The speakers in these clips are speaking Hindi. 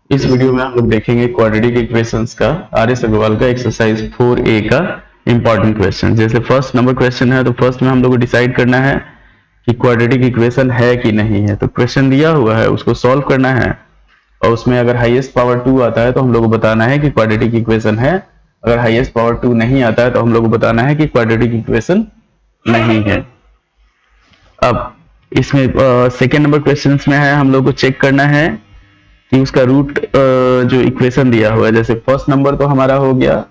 इस वीडियो में हम लोग देखेंगे क्वाड्रेटिक इक्वेशंस का आर एस अग्रवाल का एक्सरसाइज 4A का इंपॉर्टेंट क्वेश्चन। जैसे फर्स्ट नंबर क्वेश्चन है तो फर्स्ट में हम लोग को डिसाइड करना है कि क्वाड्रेटिक इक्वेशन है कि नहीं है। तो क्वेश्चन दिया हुआ है, उसको सॉल्व करना है और उसमें अगर हाईएस्ट पावर 2 आता है तो हम लोग को बताना है कि क्वाड्रेटिक इक्वेशन है। अगर हाईएस्ट पावर 2 नहीं आता है तो हम लोग को बताना है कि क्वाड्रेटिक इक्वेशन नहीं है। अब इसमें सेकेंड नंबर क्वेश्चन में है, हम लोग को चेक करना है कि उसका रूट जो इक्वेशन दिया हुआ है। जैसे फर्स्ट नंबर तो हमारा हो गया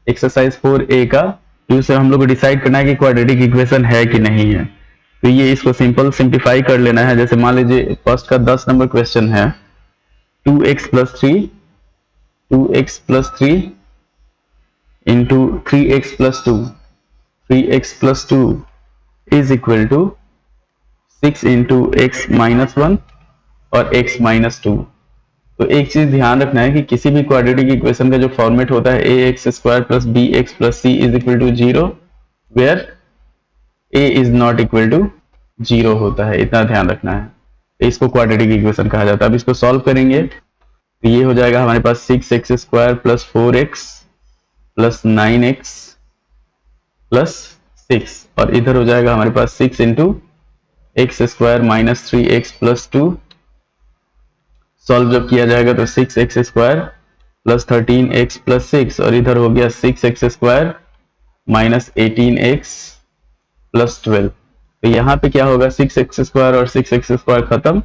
एक्सरसाइज 4A का, तो उसे हम लोग को डिसाइड करना है कि क्वाड्रेटिक इक्वेशन है कि नहीं है। तो ये इसको सिंप्लीफाई कर लेना है। जैसे मान लीजिए फर्स्ट का 10 नंबर क्वेश्चन है 2x+3 into 3x+2 is equal to 6 into x-1 और x-2। तो एक चीज ध्यान रखना है कि किसी भी क्वाड्रेटिक इक्वेशन का जो फॉर्मेट होता है ax² plus bx plus c is equal to 0, where a is not equal to 0 होता है, इतना ध्यान रखना है। तो इसको क्वाड्रेटिक इक्वेशन कहा जाता है। अब इसको सॉल्व करेंगे तो ये हो जाएगा हमारे पास 6x² plus 4x plus 9x plus 6, और इधर हो जाएगा हमारे पास 6 into x² minus 3x plus 2। Solve जब किया जाएगा तो 6x² प्लस 13x प्लस 6, और इधर हो गया 6x² माइनस 18x प्लस 12। तो यहाँ पे क्या होगा, 6x² और 6x² खत्म,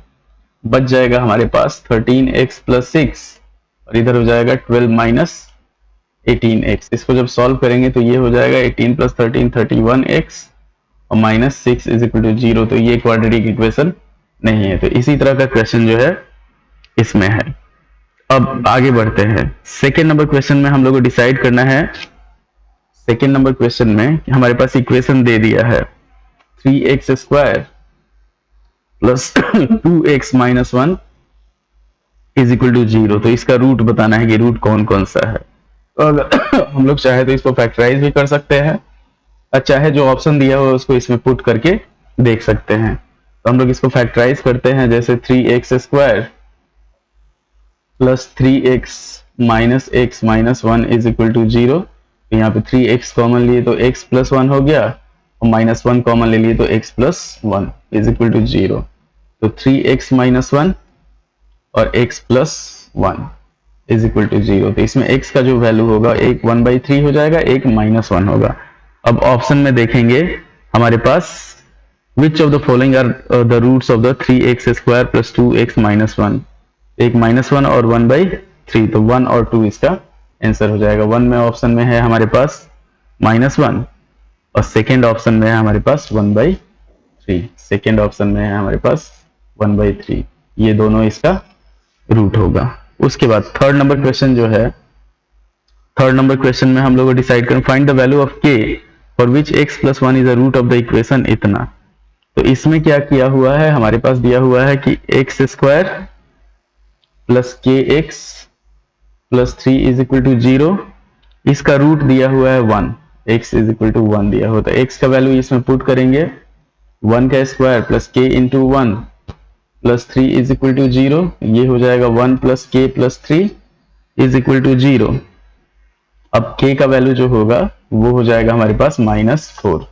बच जाएगा हमारे पास 13x प्लस 6, और इधर हो जाएगा 12 माइनस 18x। इसको जब सॉल्व करेंगे तो ये हो जाएगा 18 प्लस 13 31x और माइनस 6 इज इक्वल टू 0। तो ये क्वाड्रेटिक इक्वेशन नहीं है। तो इसी तरह का क्वेश्चन जो है इसमें है। अब आगे बढ़ते हैं। सेकेंड नंबर क्वेश्चन में हम लोग को डिसाइड करना है। सेकेंड नंबर क्वेश्चन में हमारे पास इक्वेशन दे दिया है 3x² plus 2x minus 1 is equal to 0। तो इसका रूट बताना है कि रूट कौन कौन सा है। तो अगर हम लोग चाहे तो इसको फैक्टराइज भी कर सकते हैं, और चाहे जो ऑप्शन दिया हुआ है उसको इसमें पुट करके देख सकते हैं। तो हम लोग इसको फैक्टराइज करते हैं। जैसे 3x² plus 3x minus x minus 1 is equal to 0। तो यहाँ पे 3x कॉमन लिए तो x प्लस 1 हो गया, और माइनस 1 कॉमन ले लिए तो x plus 1 is equal to 0। तो 3x माइनस 1 और x plus 1 is equal to 0। तो इसमें x का जो वैल्यू होगा एक 1/3 हो जाएगा, एक माइनस 1 होगा। अब ऑप्शन में देखेंगे हमारे पास which of the following are the roots of the 3x² plus 2x minus 1। एक -1 और 1/3, तो 1 और 2 इसका आंसर हो जाएगा। 1 में ऑप्शन में है हमारे पास -1 और सेकेंड ऑप्शन में है हमारे पास 1/3। सेकेंड ऑप्शन में है हमारे पास 1/3, ये दोनों इसका रूट होगा। उसके बाद थर्ड नंबर क्वेश्चन जो है, थर्ड नंबर क्वेश्चन में हम लोग को डिसाइड करें find the value of k for which x plus 1 is the root of the equation इतना। तो इसमें क्या किया हुआ है, हमारे पास दिया हुआ है कि x² plus kx plus 3 is equal to 0, इसका रूट दिया हुआ है 1, x इज इक्वल टू 1 दिया हुआ। तो x का वैल्यू इसमें पुट करेंगे 1 का square plus k into 1 plus 3 is equal to 0, ये हो जाएगा 1 plus k plus 3 is equal to 0। अब k का वैल्यू जो होगा वो हो जाएगा हमारे पास -4,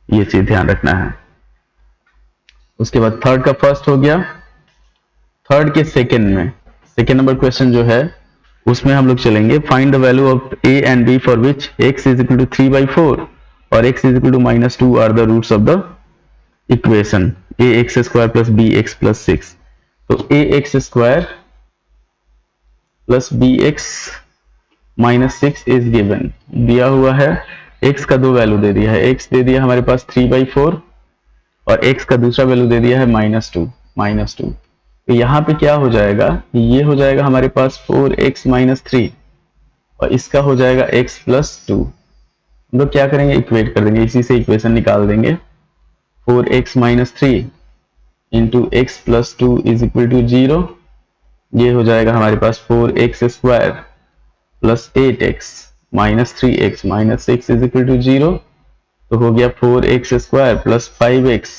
ये चीज ध्यान रखना है। उसके बाद थर्ड का फर्स्ट हो गया। थर्ड के सेकेंड में सेकेंड नंबर क्वेश्चन जो है उसमें हम लोग चलेंगे find the value of a and b for which x is equal to 3/4 और x is equal to -2 are the roots of the equation ax² plus bx plus 6। तो ax² plus bx minus 6 is given, दिया हुआ है। x का दो वैल्यू दे दिया है, x दे दिया हमारे पास 3/4 और x का दूसरा वैल्यू दे दिया है -2। तो यहाँ पे क्या हो जाएगा, ये हो जाएगा हमारे पास 4x माइनस 3 और इसका हो जाएगा x प्लस 2। हम लोग क्या करेंगे, इक्वेट कर देंगे, इसी से इक्वेशन निकाल देंगे। 4x minus 3 into x plus 2 is equal to 0, ये हो जाएगा हमारे पास 4x² plus 8x minus 3x minus 6 is equal to 0। तो हो गया 4x² plus 5x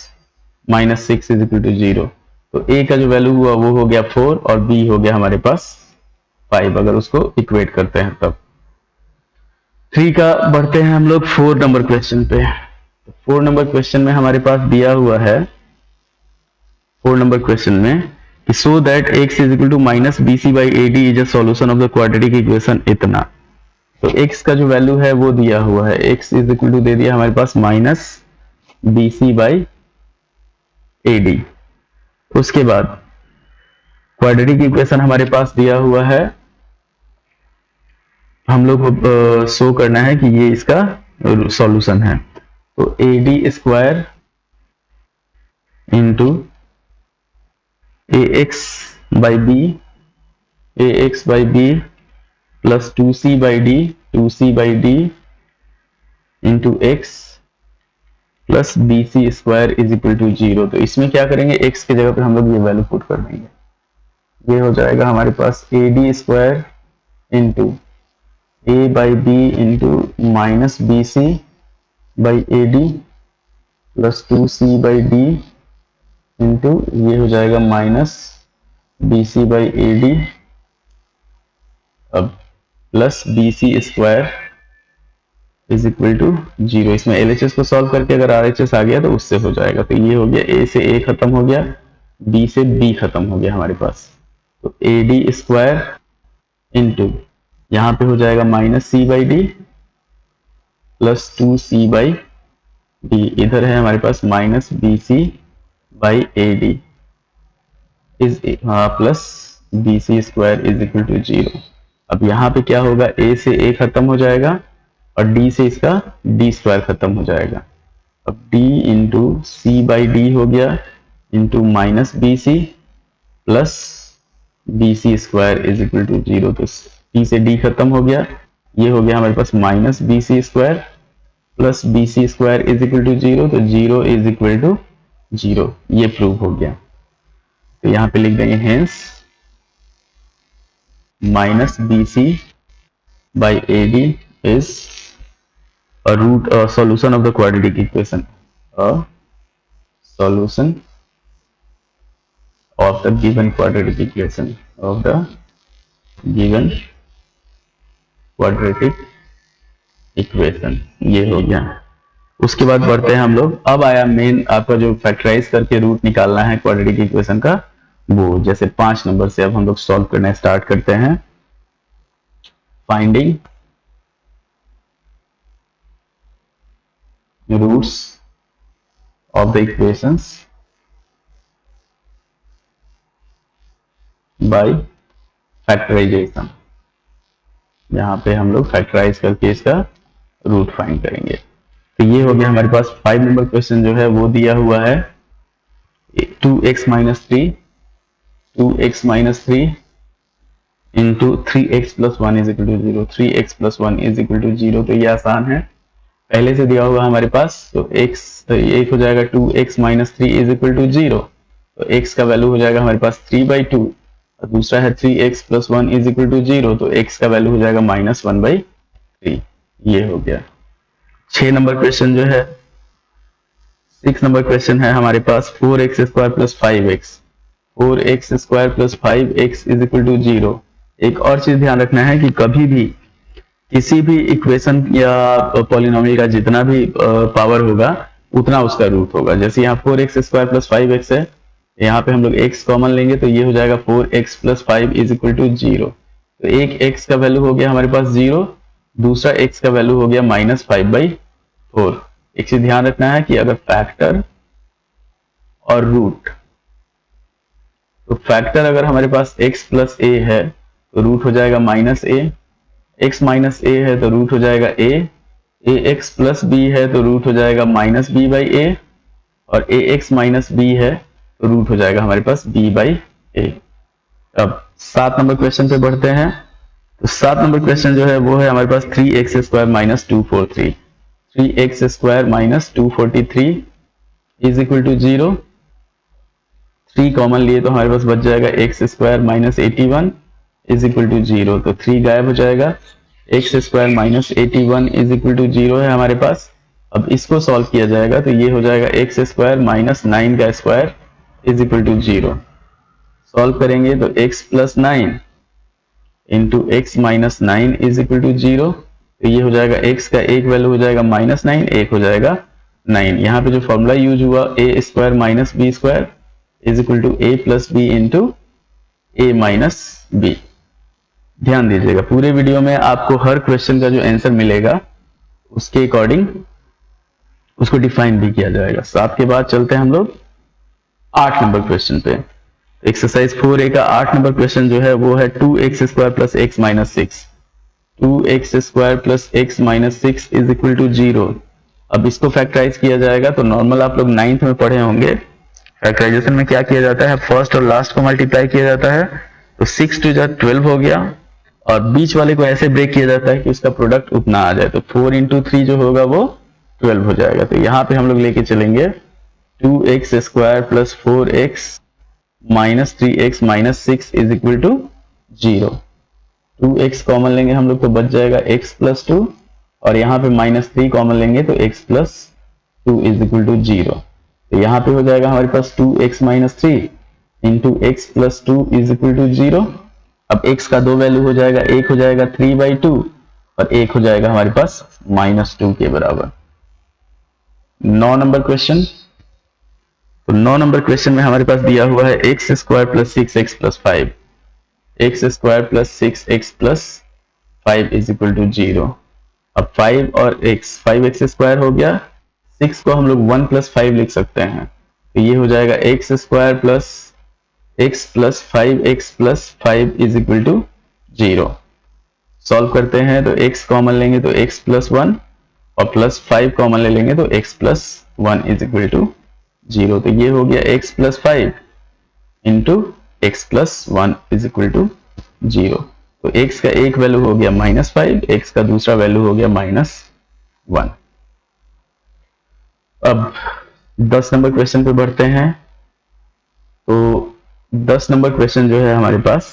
minus 6 is equal to 0। तो a का जो वैल्यू हुआ वो हो गया 4 और b हो गया हमारे पास 5, अगर उसको इक्वेट करते हैं तब। 3 का बढ़ते हैं हम लोग 4 नंबर क्वेश्चन पे। 4 नंबर क्वेश्चन में हमारे पास दिया हुआ है 4 नंबर क्वेश्चन में कि so that x is equal to minus b c by a d is a solution of the quadratic equation इतना। तो x का जो वैल्यू है वो दिया हुआ है, x इज इक्वल टू दे दिया हमारे पास minus b c by a d. उसके बाद क्वाड्रेटिक इक्वेशन हमारे पास दिया हुआ है, हम लोग को शो करना है कि ये इसका सॉल्यूशन है। तो a d square into a x by b plus 2c by d into x plus b c square is equal to 0। तो इसमें क्या करेंगे, x की जगह पे हम लोग ये वैल्यू पुट कर देंगे। ये हो जाएगा हमारे पास a d square into a by b into minus b c by a d plus 2c by d into ये हो जाएगा minus b c by a d अब plus b c square is equal to 0। इसमें LHS को सॉल्व करके अगर RHS आ गया तो उससे हो जाएगा। तो ये हो गया a से a खत्म हो गया, b से b खत्म हो गया हमारे पास। तो ए डी स्क्वायर इंटू यहाँ पे हो जाएगा minus c by d plus 2c by d, इधर है हमारे पास minus b c by a d is plus b c square is equal to 0। अब यहाँ पे क्या होगा, a से a खत्म हो जाएगा और d से इसका d स्क्वायर खत्म हो जाएगा। अब d into c by d हो गया into minus b c plus b c square is equal to 0। तो d से d खत्म हो गया, ये हो गया हमारे पास minus b c square plus b c square is equal to 0। तो 0 इज इक्वल टू 0, ये प्रूव हो गया। तो यहाँ पे लिख देंगे hence minus b c by a d is a solution of the quadratic equation, a solution of the given quadratic equation, of the given quadratic equation। ये हो गया। उसके बाद बढ़ते हैं हम लोग, अब आया मेन आपका जो फैक्टराइज करके रूट निकालना है क्वाड्रेटिक इक्वेशन का, वो जैसे 5 नंबर से अब हम लोग सॉल्व करना स्टार्ट करते हैं। Finding roots of the equations by factorization। यहाँ पे हम लोग फैक्टराइज करके इसका रूट फाइंड करेंगे। तो ये हो गया हमारे पास 5 नंबर क्वेश्चन जो है वो दिया हुआ है 2x minus 3 into 3x plus 1 is equal to 0, 3x plus 1 is equal to 0। तो ये आसान है, पहले से दिया हुआ हमारे पास। तो तो एक हो जाएगा 2x minus 3 is equal to 0। तो x का वैल्यू हो जाएगा हमारे पास 3/2 और दूसरा है 3x plus 1 is equal to 0। तो x का वैल्यू हो जाएगा माइनस 1/3। ये हो गया। 6 नंबर क्वेश्चन जो है, 6 नंबर क्वेश्चन है हमारे पास 4x square plus 5x, 4x square plus 5x is equal to 0। एक और चीज ध्यान रखना है कि कभी भी किसी भी इक्वेशन या पॉलिनोमियल का जितना भी पावर होगा उतना उसका रूट होगा। जैसे यहाँ 4x स्क्वायर प्लस 5x है, यहाँ पे हम लोग x कॉमन लेंगे तो ये हो जाएगा 4x plus 5 is equal to 0। तो एक x का वैल्यू हो गया हमारे पास 0, दूसरा x का वैल्यू हो गया माइनस 5/4। एक चीज ध्यान रखना है कि अगर फैक्टर और रूट, तो फैक्टर अगर हमारे पास x प्लस a है तो रूट हो जाएगा minus a, x minus a है तो रूट हो जाएगा ax प्लस b है तो रूट हो जाएगा माइनस b बाई a, और ax माइनस b है तो रूट हो जाएगा हमारे पास b बाई a। अब 7 नंबर क्वेश्चन पे बढ़ते हैं। तो 7 नंबर क्वेश्चन जो है वो है हमारे पास 3x square minus 243, 3x square minus 243 is equal to 0। 3 common लिए तो हमारे पास बच जाएगा x square minus 81 is equal to 0। तो 3 गायब हो जाएगा, x square minus 81 is equal to 0 है हमारे पास। अब इसको सॉल्व किया जाएगा तो ये हो जाएगा x स्क्वायर माइनस 9 का square is equal to 0। Solve करेंगे तो x plus 9 into x minus 9 is equal to 0। तो ये हो जाएगा x का एक वैल्यू हो जाएगा -9, एक हो जाएगा 9। यहाँ पे जो फॉर्मूला यूज हुआ a square minus b square is equal to a plus b into a minus b. ध्यान दीजिएगा, पूरे वीडियो में आपको हर क्वेश्चन का जो आंसर मिलेगा उसके अकॉर्डिंग उसको डिफाइन भी किया जाएगा। साथ के बाद चलते हैं हम लोग 8 नंबर क्वेश्चन पे। एक्सरसाइज 4A का 8 नंबर क्वेश्चन जो है वो है 2x square plus x minus 6। 2x square plus x minus 6 is equal to 0। अब इसको फैक्टराइज किया जाएगा तो नॉर्मल आप लोग 9th में पढ़े होंगे, फैक्टराइजेशन में क्या किया जाता है, फर्स्ट और लास्ट को मल्टीप्लाई किया जाता है। तो 6 टू 12 हो गया और बीच वाले को ऐसे ब्रेक किया जाता है कि उसका प्रोडक्ट उतना आ जाए। तो 4 इंटू 3 जो होगा वो 12 हो जाएगा। तो यहाँ पे हम लोग लेके चलेंगे 2x square plus 4x minus 3x minus 6 is equal to 0। 2x common लेंगे हम लोग तो बच जाएगा x प्लस 2 और यहाँ पे -3 कॉमन लेंगे तो x plus 2 is equal to 0। तो यहाँ पे हो जाएगा हमारे पास 2x minus 3 into x plus 2 is equal to 0। अब x का दो वैल्यू हो जाएगा, एक हो जाएगा 3/2 और एक हो जाएगा हमारे पास -2 के बराबर। 9 नंबर क्वेश्चन। तो 9 नंबर क्वेश्चन में हमारे पास दिया हुआ है x square plus 6x plus 5। X square plus 6x plus 5 is equal to 0। अब 5 और x, 5x स्क्वायर हो गया, 6 को हम लोग 1 प्लस 5 लिख सकते हैं। तो ये हो जाएगा x square plus x plus 5x plus 5 is equal to 0। Solve करते हैं तो x कॉमन लेंगे तो x प्लस 1 और प्लस 5 कॉमन ले लेंगे तो x plus 1 is equal to 0। तो ये हो गया x plus 5 into x plus 1 is equal to 0। तो x का एक वैल्यू हो गया -5, x का दूसरा वैल्यू हो गया -1। अब 10 नंबर क्वेश्चन पे बढ़ते हैं। तो 10 नंबर क्वेश्चन जो है हमारे पास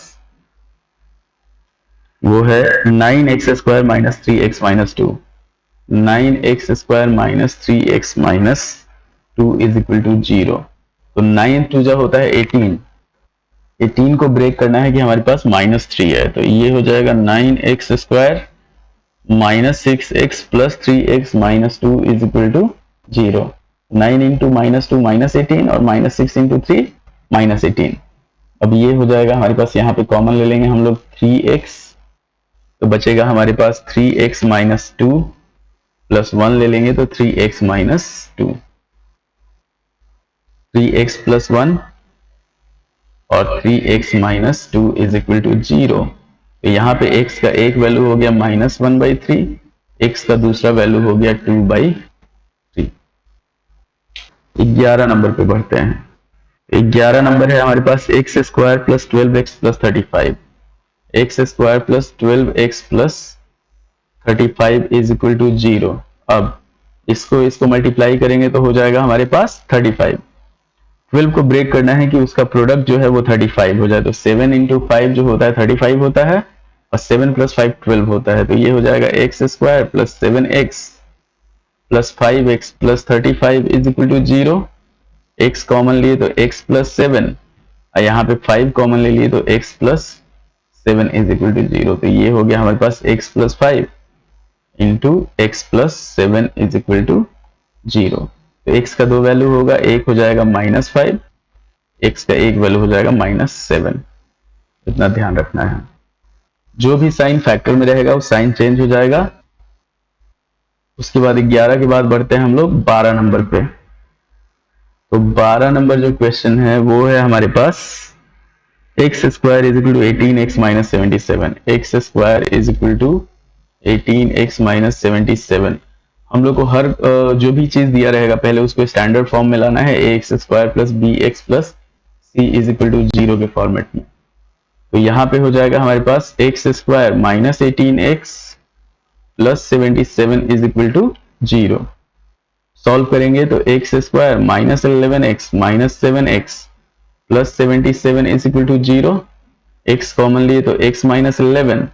वो है 9x square minus 3x minus 2। 9x square minus 3x minus 2 is equal to 0। तो 9 2 जा होता है 18। 18 को ब्रेक करना है कि हमारे पास -3 है। तो ये हो जाएगा 9x square minus 6x plus 3x minus 2 is equal to 0। 9 into -2 -18 और -6 इंटू 3 -18। अब ये हो जाएगा हमारे पास, यहाँ पे कॉमन ले लेंगे हम लोग 3x, तो बचेगा हमारे पास 3x माइनस 2 प्लस 1 ले लेंगे तो 3x माइनस 2। 3x प्लस 1 और 3x minus 2 is equal to 0। तो यहाँ पे x का एक वैल्यू हो गया -1/3, x का दूसरा वैल्यू हो गया 2/3। 11 नंबर पे बढ़ते हैं। 11 नंबर है हमारे पास x square plus 12x plus 35। X square plus 12x plus 35 is equal to 0। अब इसको मल्टीप्लाई करेंगे तो हो जाएगा हमारे पास 35। 12 को ब्रेक करना है कि उसका प्रोडक्ट जो है वो 35 हो जाए। तो 7 इंटू 5 जो होता है 35 होता है और 7 प्लस 5 12 होता है। तो ये हो जाएगा x square plus 7x plus 5x plus 35 is equal to 0। x common लिए तो x प्लस 7 और यहाँ पे 5 कॉमन ले लिए तो x plus 7 is equal to 0। तो ये हो गया हमारे पास x plus 5 into x plus 7 is equal to 0। तो x का दो वैल्यू होगा, एक हो जाएगा -5, x का एक वैल्यू हो जाएगा -7। इतना ध्यान रखना है। जो भी साइन फैक्टर में रहेगा वो साइन चेंज हो जाएगा। उसके बाद 11 के बाद बढ़ते हैं हम लोग 12 नंबर पे। तो 12 नंबर जो क्वेश्चन है वो है हमारे पास x square is equal to 18x minus 77। X square is equal to 18x minus 77। हम लोग को हर जो भी चीज दिया रहेगा पहले उसको स्टैंडर्ड फॉर्म में लाना है, ax square plus bx plus c is equal to 0 के फॉर्मेट में। तो यहाँ पे हो जाएगा हमारे पास x square minus 18x plus 77 is equal to 0। Solve करेंगे तो x square minus 11x minus 7x plus 77 is equal to 0। x common लिए तो x माइनस 11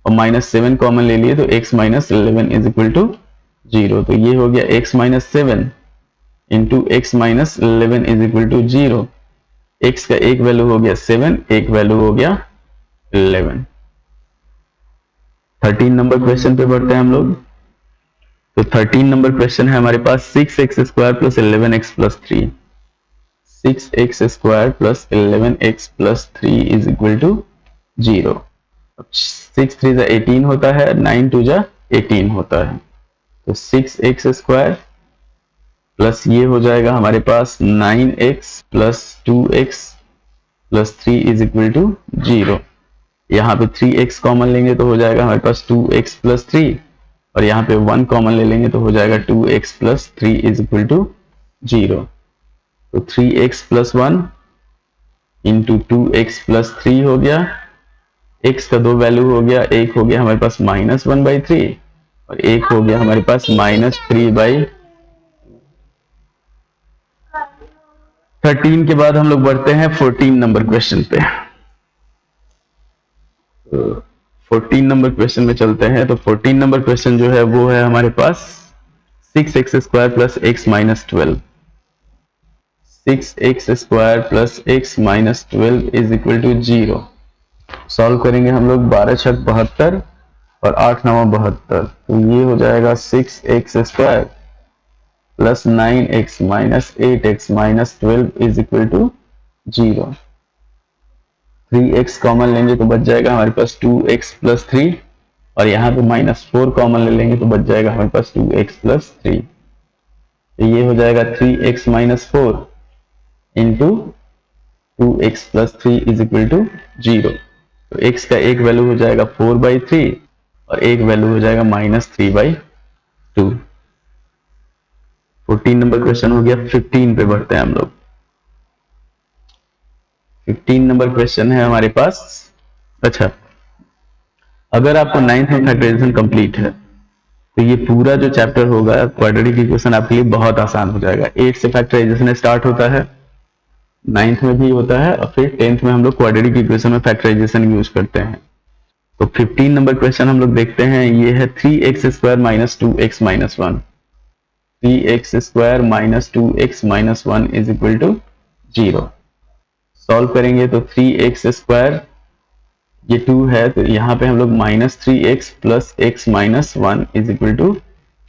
और -7 कॉमन ले लिए तो x minus 11 is equal to 0। तो ये हो गया x minus 7 into x minus 11 is equal to 0। x का एक वैल्यू हो गया 7, एक वैल्यू हो गया 11। 13 नंबर क्वेश्चन पे बढ़ते हैं हम लोग। तो 13 नंबर क्वेश्चन है हमारे पास 6x square plus 11x plus 3। 6x square plus 11x plus 3 is equal to 0। 6 3 जा 18 होता है, 9 2 जा 18 होता है। तो 6x स्क्वायर प्लस ये हो जाएगा हमारे पास 9x plus 2x plus 3 is equal to 0। यहाँ पे 3x कॉमन लेंगे तो हो जाएगा हमारे पास 2x प्लस 3, और यहाँ पे 1 कॉमन ले लेंगे तो हो जाएगा 2x plus 3 is equal to 0। तो 3x plus 1 into 2x plus 3 हो गया। x का दो वैल्यू हो गया, एक हो गया हमारे पास -1/3 और एक हो गया हमारे पास -3/। 13 के बाद हम लोग बढ़ते हैं 14 नंबर क्वेश्चन पे। 14 नंबर क्वेश्चन में चलते हैं। तो 14 नंबर क्वेश्चन जो है वो है हमारे पास 6x square plus x minus 12। 6x square plus x minus 12 is equal to 0। Solve करेंगे हम लोग, 12 छक 72 और 8 9 72। तो ये हो जाएगा 6x square plus 9x minus 8x minus 12 is equal to 0। 3x common लेंगे तो बच जाएगा हमारे पास 2x प्लस 3, और यहाँ पे -4 कॉमन ले लेंगे तो बच जाएगा हमारे पास 2x प्लस 3। तो ये हो जाएगा 3x minus 4 into 2x plus 3 is equal to 0। तो x का एक वैल्यू हो जाएगा 4/3 और एक वैल्यू हो जाएगा -3/2। 14 नंबर क्वेश्चन हो गया। 15 पे बढ़ते हैं हम लोग। 15 नंबर क्वेश्चन है हमारे पास। अच्छा, अगर आपको 9th में फैक्टराइजेशन कंप्लीट है तो ये पूरा जो चैप्टर होगा क्वाड्रेटिक इक्वेशन आपके लिए बहुत आसान हो जाएगा। 8 से फैक्टराइजेशन स्टार्ट होता है, 9th में भी होता है, और फिर 10th में हम लोग क्वाड्रेटिक इक्वेशन में फैक्टराइजेशन यूज करते हैं। तो 15 नंबर क्वेश्चन हम लोग देखते हैं। ये है 3x square minus 2x minus 1। 3x square minus 2x minus 1 is equal to 0। Solve करेंगे तो 3x स्क्वायर, ये 2 है तो यहाँ पे हम लोग -3x plus x minus 1 is equal to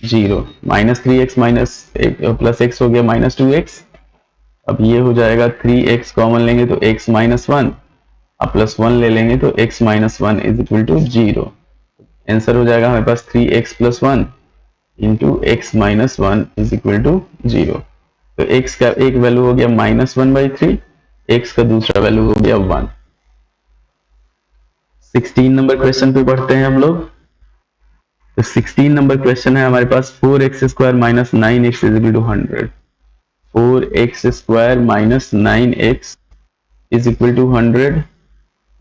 0। -3x minus plus x हो गया -2x। अब ये हो जाएगा 3x कॉमन लेंगे तो x माइनस 1, अब प्लस 1 ले लेंगे तो x minus 1 is equal to 0। Answer हो जाएगा हमारे पास 3x plus 1 into x minus 1 is equal to 0। तो x का एक वैल्यू हो गया -1/3, x का दूसरा वैल्यू हो गया 1। 16 नंबर क्वेश्चन पे बढ़ते हैं हम लोग। तो 16 नंबर क्वेश्चन है हमारे पास 4x square minus 9x is equal to 100। 4x square minus 9x is equal to 100।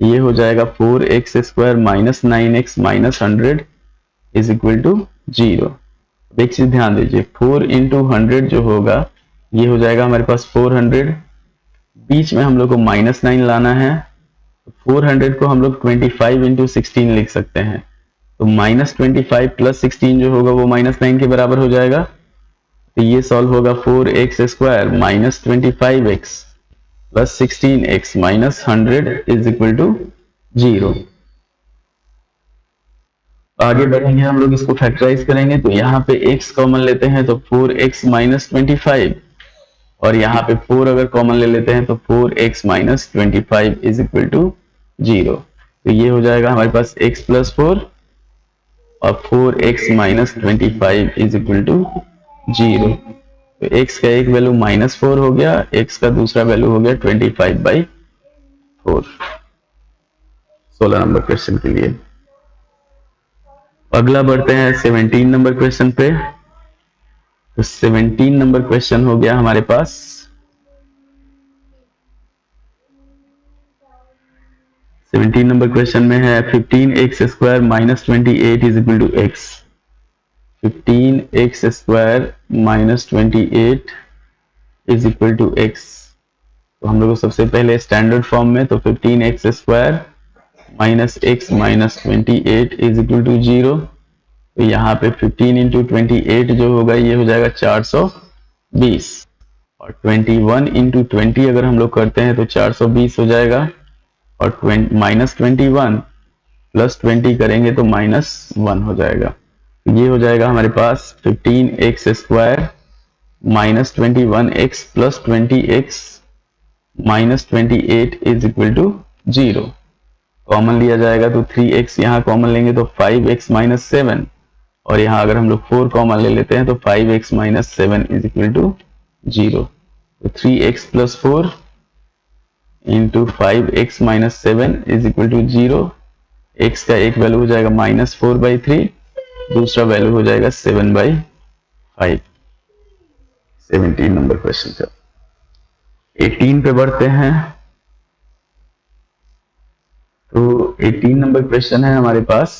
ये हो जाएगा 4x square minus 9x minus 100 is equal to 0। एक चीज ध्यान दीजिए, 4 इंटू 100 जो होगा ये हो जाएगा हमारे पास 400, बीच में हम लोग को -9 लाना है। 400 को हम लोग 25 इंटू 16 लिख सकते हैं। तो -25 प्लस 16 जो होगा वो -9 के बराबर हो जाएगा। तो ये सॉल्व होगा 4x square minus 25x plus 16x minus 100 is equal to 0। आगे बढ़ेंगे हम लोग, इसको फैक्टराइज करेंगे तो यहाँ पे x कॉमन लेते हैं तो 4x माइनस 25, और यहाँ पे 4 अगर कॉमन ले लेते हैं तो 4x minus 25 is equal to 0। तो ये हो जाएगा हमारे पास x प्लस 4 और 4x minus 25 is equal to 0। तो x का एक वैल्यू -4 हो गया, x का दूसरा वैल्यू हो गया 25/4। 16 नंबर क्वेश्चन के लिए। अगला बढ़ते हैं 17 नंबर क्वेश्चन पे। तो 17 नंबर क्वेश्चन हो गया हमारे पास। 17 नंबर क्वेश्चन में है 15x square minus 28 is equal to x। 15x square minus 28 is equal to x। तो हम लोग को सबसे पहले स्टैंडर्ड फॉर्म में, तो 15x square minus x minus 28 is equal to 0। तो यहाँ पे 15 इंटू 28 जो होगा ये हो जाएगा 420, और 21 इंटू 20 अगर हम लोग करते हैं तो 420 हो जाएगा, और -21 प्लस 20 करेंगे तो -1 हो जाएगा। ये हो जाएगा हमारे पास 15x स्क्वायर -21x प्लस 20x -28 is equal to 0। Common लिया जाएगा तो 3x यहाँ कॉमन लेंगे तो 5x - 7, और यहाँ अगर हम लोग 4 कॉमन ले लेते हैं तो 5x - 7 इज इक्वल टू 0। तो 3x प्लस 4 into 5x - 7 is equal to 0। x का एक वैल्यू हो जाएगा -4/3, दूसरा वैल्यू हो जाएगा 7/5। 17 नंबर क्वेश्चन का 18 पे बढ़ते हैं। तो 18 नंबर क्वेश्चन है हमारे पास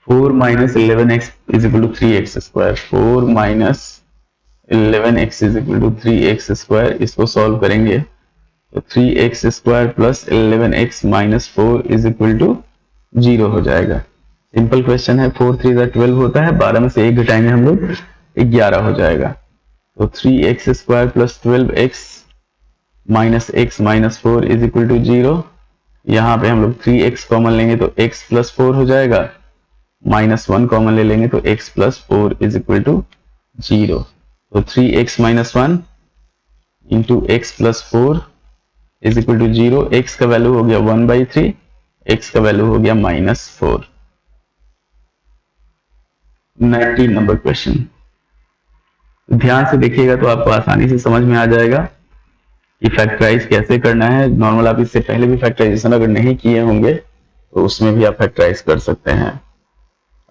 4 - 11x is equal to 3x square. 4 - 11x is equal to 3x square. इसको सॉल्व करेंगे तो 3x square plus 11x minus 4 is equal to 0 हो जाएगा। सिंपल क्वेश्चन है, 4 3 12 होता है, 12 में से 1 घटाएंगे हम लोग 11 हो जाएगा। तो 3x square plus 12x minus x minus 4 is equal to 0। यहाँ पे हम लोग 3x कॉमन लेंगे तो x प्लस 4 हो जाएगा, -1 कॉमन ले लेंगे तो x plus 4 is equal to 0। तो 3x - 1 into x plus 4 is equal to 0। x का वैल्यू हो गया 1/3, x का वैल्यू हो गया -4। 19 नंबर क्वेश्चन ध्यान से देखिएगा तो आपको आसानी से समझ में आ जाएगा कि फैक्टराइज कैसे करना है। नॉर्मल आप इससे पहले भी फैक्टराइजेशन अगर नहीं किए होंगे तो उसमें भी आप फैक्टराइज कर सकते हैं।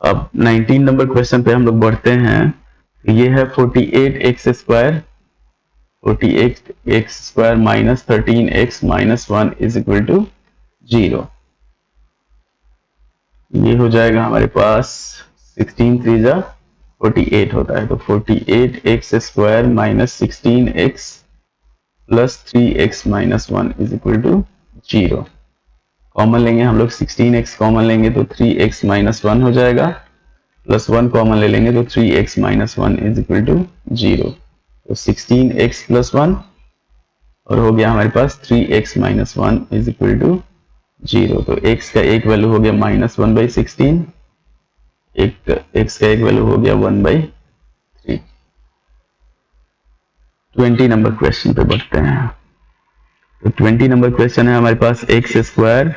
अब 19 नंबर क्वेश्चन पे हम लोग बढ़ते हैं। ये है 48x square, 48x square minus 13x minus 1 is equal to 0। ये हो जाएगा हमारे पास 16 3 48 होता है, तो 48x square minus 16x plus 3x minus 1 is equal to 0। Common लेंगे हम लोग, 16x कॉमन लेंगे तो 3x माइनस 1 हो जाएगा, प्लस 1 कॉमन ले लेंगे तो 3x minus 1 is equal to 0। तो 16x प्लस 1 और हो गया हमारे पास 3x minus 1 is equal to 0। तो x का एक वैल्यू हो गया -1/16, x का एक वैल्यू हो गया 1/3। 20 नंबर क्वेश्चन पे बढ़ते हैं। तो 20 नंबर क्वेश्चन है हमारे पास x square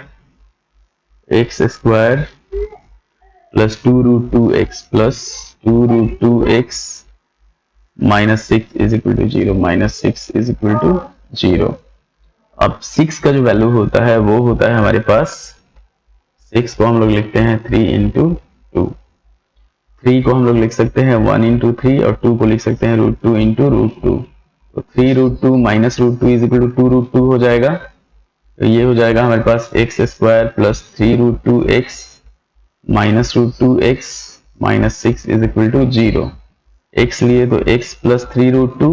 plus 2√2x plus 2√2x minus 6 is equal to 0, -6 is equal to 0। अब 6 का जो वैल्यू होता है वो होता है हमारे पास, 6 को हम लोग लिखते हैं 3 इंटू 2। 3 को हम लोग लिख सकते हैं 1 इंटू 3 और 2 को लिख सकते हैं √2 इंटू √2। तो 3√2 माइनस √2 इज इक्वल टू 2√2 हो जाएगा। तो ये हो जाएगा हमारे पास x square plus 3√2x minus √2x minus 6 is equal to 0। x लिए तो x प्लस 3√2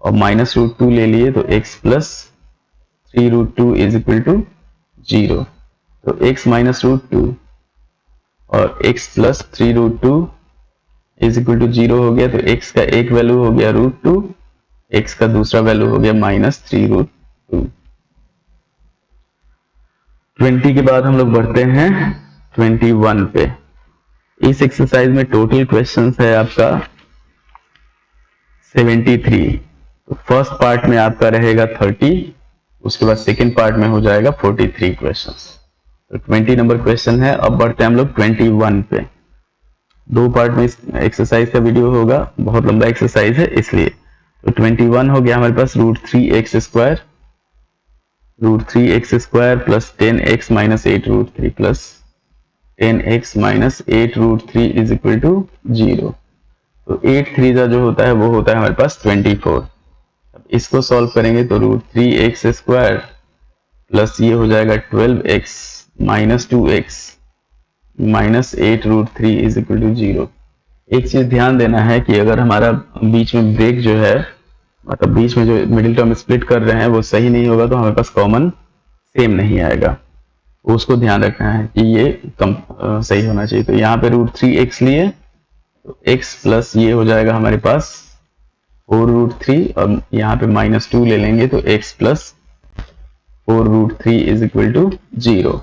और माइनस √2 ले लिए तो x plus 3√2 is equal to 0। तो x माइनस √2 और x plus 3√2 is equal to 0 हो गया। तो x का एक वैल्यू हो गया √2, x का दूसरा वैल्यू हो गया -3√2। 20 के बाद हम लोग बढ़ते हैं 21 पे। इस एक्सरसाइज में टोटल क्वेश्चंस है आपका 73। तो फर्स्ट पार्ट में आपका रहेगा 30, उसके बाद सेकंड पार्ट में हो जाएगा 43 क्वेश्चंस। तो 20 नंबर क्वेश्चन है। अब बढ़ते हैं हम लोग 21 पे। 2 पार्ट में इस एक्सरसाइज का वीडियो होगा, बहुत लंबा एक्सरसाइज है इसलिए। तो 21 हो गया हमारे पास √3x square plus 10x minus 8√3 plus 10x minus 8√3 is equal to 0। तो 8 3 जो होता है वो होता है हमारे पास 24। अब इसको सॉल्व करेंगे तो √3x स्क्वायर प्लस ये हो जाएगा 12x minus 2x minus 8√3 is equal to 0। एक चीज ध्यान देना है कि अगर हमारा बीच में ब्रेक जो है, मतलब बीच में जो मिडिल टर्म स्प्लिट कर रहे हैं वो सही नहीं होगा तो हमारे पास कॉमन सेम नहीं आएगा, उसको ध्यान रखना है कि ये सही होना चाहिए। तो यहाँ पे √3x लिए तो x प्लस ये हो जाएगा हमारे पास 4√3 और यहाँ पे -2 ले लेंगे तो x plus 4√3 is equal to 0।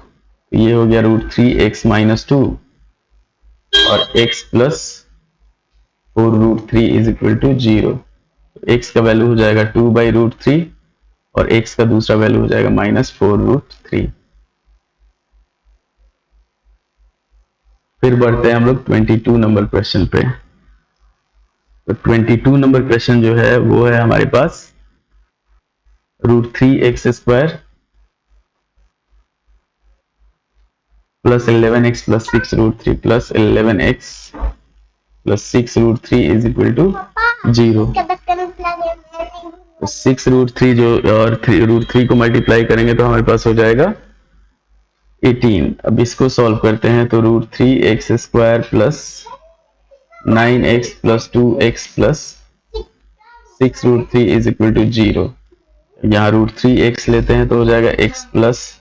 ये हो गया √3x -2 और x plus 4√3 is equal to 0। तो x का वैल्यू हो जाएगा 2/√3 और x का दूसरा वैल्यू हो जाएगा -4√3। फिर बढ़ते हैं हम लोग 22 नंबर क्वेश्चन पे। तो 22 नंबर क्वेश्चन जो है वो है हमारे पास √3x² plus 11x plus 6√3 plus 11x plus 6√3 is equal to 0। तो 6√3 जो और √3 को मल्टीप्लाई करेंगे तो हमारे पास हो जाएगा 18। अब इसको सॉल्व करते हैं तो √3x² plus 9x plus 2x plus 6√3 is equal to 0। यहाँ √3x लेते हैं तो हो जाएगा x प्लस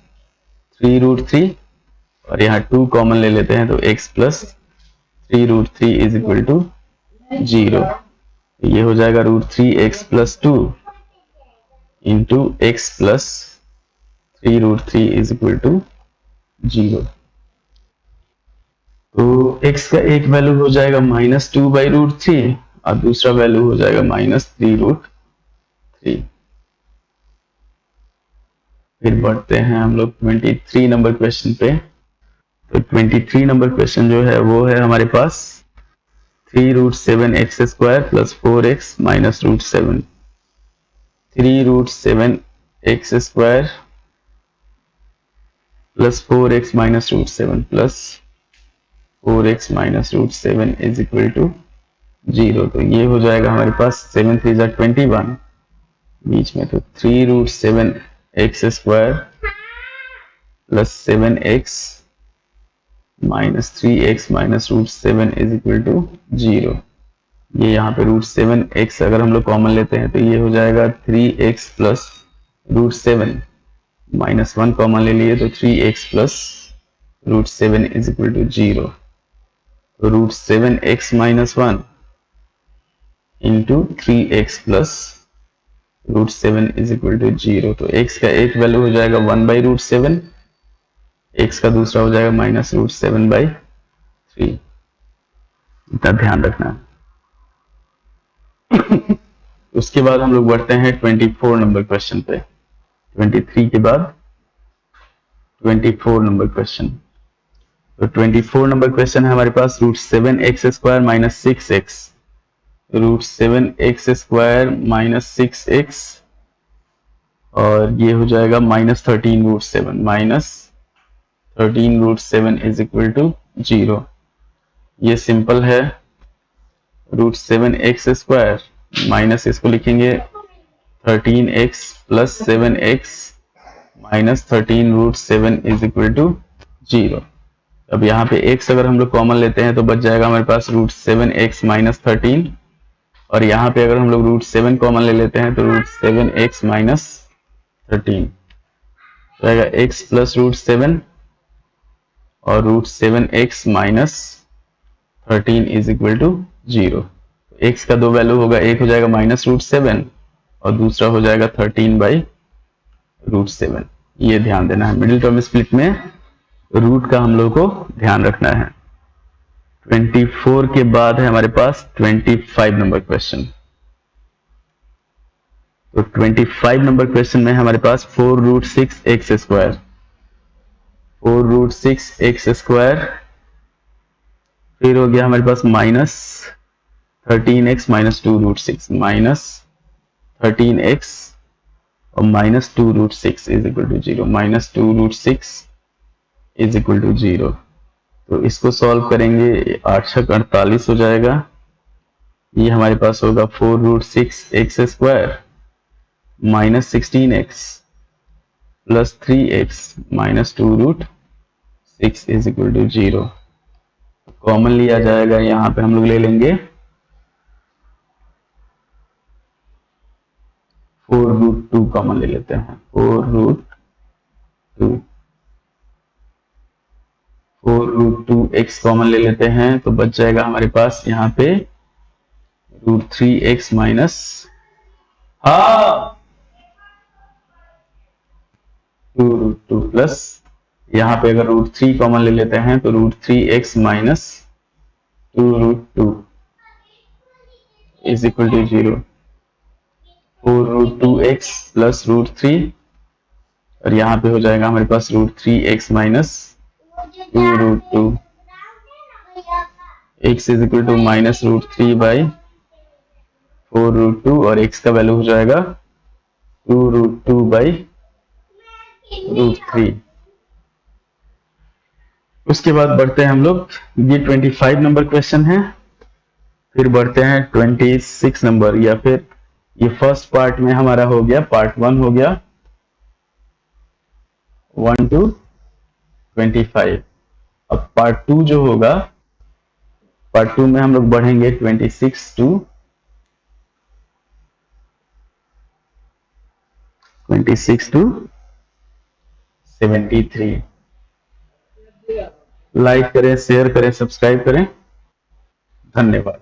3√3 और यहाँ 2 कॉमन ले लेते हैं तो x plus 3√3 is equal to 0। ये हो जाएगा √3x plus 2 into x plus 3√3 is equal to 0। तो x का एक वैल्यू हो जाएगा -2/√3 और दूसरा वैल्यू हो जाएगा -3√3। फिर बढ़ते हैं हम लोग 23 नंबर क्वेश्चन पे। तो 23 नंबर क्वेश्चन जो है वो है हमारे पास 3√7x² plus 4x minus √7। 3√7x² plus 4x minus √7 plus 4x minus √7 is equal to 0। तो ये हो जाएगा हमारे पास 7 3 जा 21 बीच में, तो 3√7x² plus 7x minus 3x minus √7 is equal to 0। ये यहाँ पे √7x अगर हम लोग कॉमन लेते हैं तो ये हो जाएगा 3x प्लस √7 माइनस 1 कॉमन ले लिए तो 3x plus √7 is equal to 0। तो √7x minus 1 into 3x plus √7 is equal to 0। तो x का एक वैल्यू हो जाएगा 1/√7, x का दूसरा हो जाएगा -√7/3। इतना ध्यान रखना है। उसके बाद हम लोग बढ़ते हैं 24 नंबर क्वेश्चन पे। 23 के बाद 24 नंबर क्वेश्चन। तो 24 नंबर क्वेश्चन है हमारे पास √7x² minus 6x, √7x² minus 6x और ये हो जाएगा -13√7 माइनस 13√7 इज इक्वल टू 0। ये सिंपल है। √7x² माइनस इसको लिखेंगे 13x plus 7x minus 13√7 is equal to 0। अब यहाँ पे x अगर हम लोग कॉमन लेते हैं तो बच जाएगा हमारे पास √7x माइनस 13 और यहाँ पे अगर हम लोग √7 कॉमन ले लेते हैं तो √7x माइनस 13 रहेगा x प्लस √7 और √7x minus 13 is equal to 0। x का दो वैल्यू होगा, एक हो जाएगा -√7 और दूसरा हो जाएगा 13/√7। ये ध्यान देना है। मिडिल टर्म स्प्लिट में रूट का हम लोग को ध्यान रखना है। 24 के बाद है हमारे पास 25 नंबर क्वेश्चन। तो 25 नंबर क्वेश्चन में हमारे पास 4√6x², 4√6x², फिर हो गया हमारे पास -13x माइनस 2√6 माइनस 13x और minus 2√6 is equal to 0, minus 2√6 is equal to 0। तो इसको सॉल्व करेंगे 8 6 48 हो जाएगा। ये हमारे पास होगा 4√6x² minus 16x plus 3x minus 2√6 is equal to 0। Common लिया जाएगा, यहाँ पे हम लोग ले लेंगे 4√2 कॉमन ले लेते हैं। 4√2 4√2x कॉमन ले लेते हैं तो बच जाएगा हमारे पास यहाँ पे √3x माइनस 2√2 प्लस यहाँ पे अगर √3 कॉमन ले लेते हैं तो √3x minus 2√2 is equal to 0। 4√2x plus √3 और यहाँ पे हो जाएगा हमारे पास √3x minus 2√2 x is equal to minus √3 by 4√2 और x का वैल्यू हो जाएगा 2√2 बाई √3। उसके बाद बढ़ते हैं हम लोग, ये 25 नंबर क्वेश्चन है। फिर बढ़ते हैं 26 नंबर, या फिर ये फर्स्ट पार्ट में हमारा हो गया, पार्ट 1 हो गया 1 to 25। अब पार्ट 2 जो होगा, पार्ट 2 में हम लोग बढ़ेंगे 26 to 73। लाइक करें, शेयर करें, सब्सक्राइब करें। धन्यवाद।